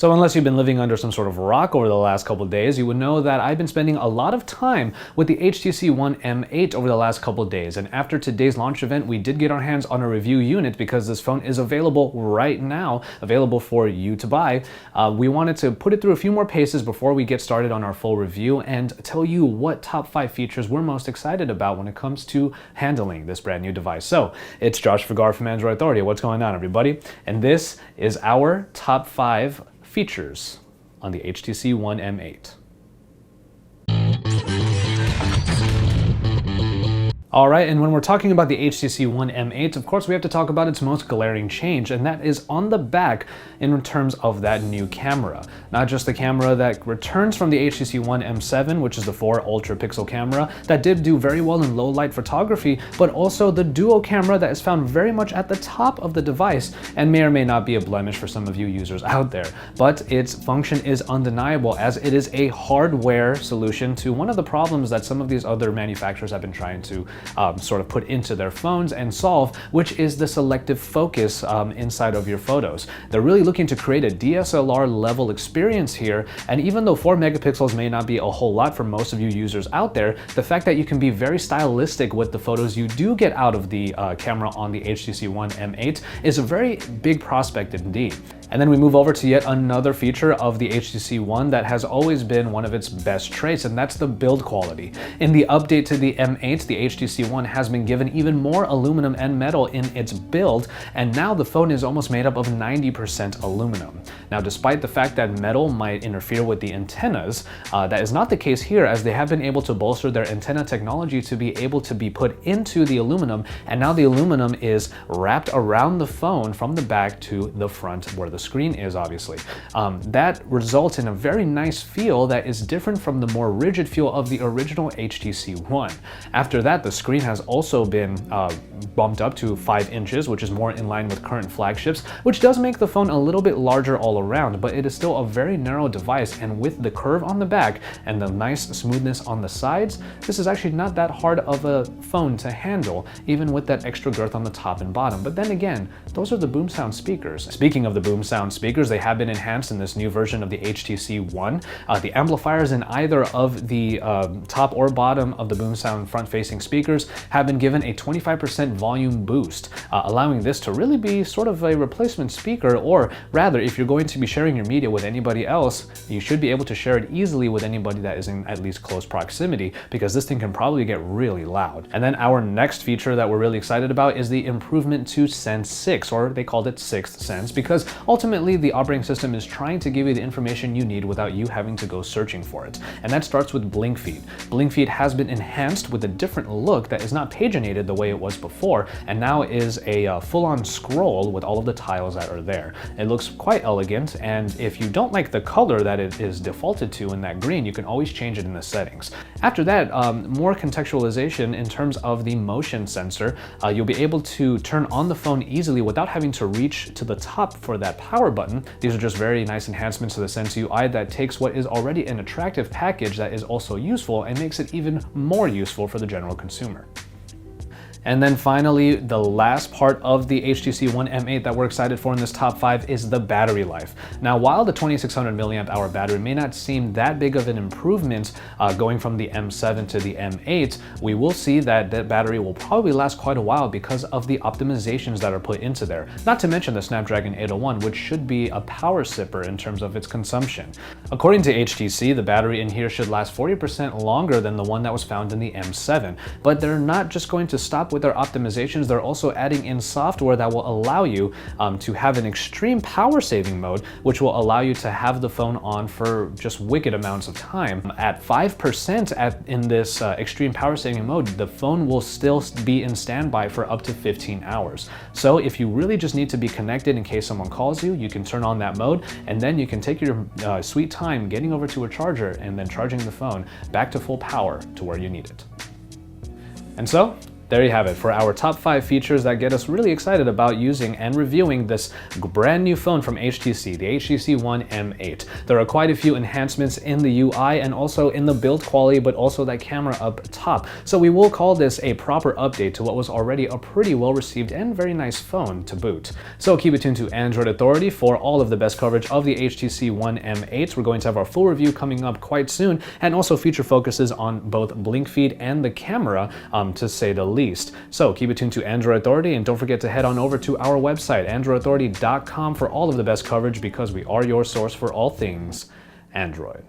So unless you've been living under some sort of rock over the last couple of days, you would know that I've been spending a lot of time with the HTC One M8 over the last couple of days. And after today's launch event, we did get our hands on a review unit because this phone is available right now, available for you to buy. We wanted to put it through a few more paces before we get started on our full review and tell you what top 5 features we're most excited about when it comes to handling this brand new device. So it's Josh Vergara from Android Authority. What's going on, everybody? And this is our top 5 features on the HTC One M8. Alright, and when we're talking about the HTC One M8, of course we have to talk about its most glaring change, and that is on the back in terms of that new camera. Not just the camera that returns from the HTC One M7, which is the 4 ultra pixel camera that did do very well in low light photography, but also the duo camera that is found very much at the top of the device and may or may not be a blemish for some of you users out there. But its function is undeniable, as it is a hardware solution to one of the problems that some of these other manufacturers have been trying to sort of put into their phones and solve, which is the selective focus inside of your photos. They're really looking to create a DSLR level experience here, and even though 4 megapixels may not be a whole lot for most of you users out there, the fact that you can be very stylistic with the photos you do get out of the camera on the HTC One M8 is a very big prospect indeed. And then we move over to yet another feature of the HTC One that has always been one of its best traits, and that's the build quality. In the update to the M8, the HTC One has been given even more aluminum and metal in its build, and now the phone is almost made up of 90% aluminum. Now, despite the fact that metal might interfere with the antennas, that is not the case here, as they have been able to bolster their antenna technology to be able to be put into the aluminum, and now the aluminum is wrapped around the phone from the back to the front where the screen is, obviously. That results in a very nice feel that is different from the more rigid feel of the original HTC One. After that, the screen has also been bumped up to 5 inches, which is more in line with current flagships, which does make the phone a little bit larger all around, but it is still a very narrow device, and with the curve on the back and the nice smoothness on the sides, this is actually not that hard of a phone to handle, even with that extra girth on the top and bottom. But then again, those are the boom sound speakers. Speaking of the boom sound speakers, they have been enhanced in this new version of the HTC One. The amplifiers in either of the top or bottom of the boom sound front-facing speakers have been given a 25% volume boost, allowing this to really be sort of a replacement speaker, or rather, if you're going to be sharing your media with anybody else, you should be able to share it easily with anybody that is in at least close proximity, because this thing can probably get really loud. And then our next feature that we're really excited about is the improvement to Sense 6, or they called it Sixth Sense, because ultimately the operating system is trying to give you the information you need without you having to go searching for it. And that starts with Blink Feed. Blink Feed has been enhanced with a different look that is not paginated the way it was before, and now is a full-on scroll with all of the tiles that are there. It looks quite elegant, and if you don't like the color that it is defaulted to in that green, you can always change it in the settings. After that, more contextualization in terms of the motion sensor. You'll be able to turn on the phone easily without having to reach to the top for that power button. These are just very nice enhancements to the Sense UI that takes what is already an attractive package that is also useful and makes it even more useful for the general consumer. And then finally, the last part of the HTC One M8 that we're excited for in this top 5 is the battery life. Now, while the 2600 milliamp hour battery may not seem that big of an improvement going from the M7 to the M8, we will see that that battery will probably last quite a while because of the optimizations that are put into there. Not to mention the Snapdragon 801, which should be a power sipper in terms of its consumption. According to HTC, the battery in here should last 40% longer than the one that was found in the M7, but they're not just going to stop with their optimizations. They're also adding in software that will allow you to have an extreme power saving mode, which will allow you to have the phone on for just wicked amounts of time. At 5% in this extreme power saving mode, the phone will still be in standby for up to 15 hours. So if you really just need to be connected in case someone calls you, you can turn on that mode, and then you can take your sweet time getting over to a charger and then charging the phone back to full power to where you need it. And so, There you have it for our top 5 features that get us really excited about using and reviewing this brand new phone from HTC, the HTC One M8. There are quite a few enhancements in the UI and also in the build quality, but also that camera up top. So we will call this a proper update to what was already a pretty well received and very nice phone to boot. So keep it tuned to Android Authority for all of the best coverage of the HTC One M8. We're going to have our full review coming up quite soon, and also feature focuses on both blink feed and the camera, to say the least. So keep it tuned to Android Authority, and don't forget to head on over to our website, androidauthority.com, for all of the best coverage, because we are your source for all things Android.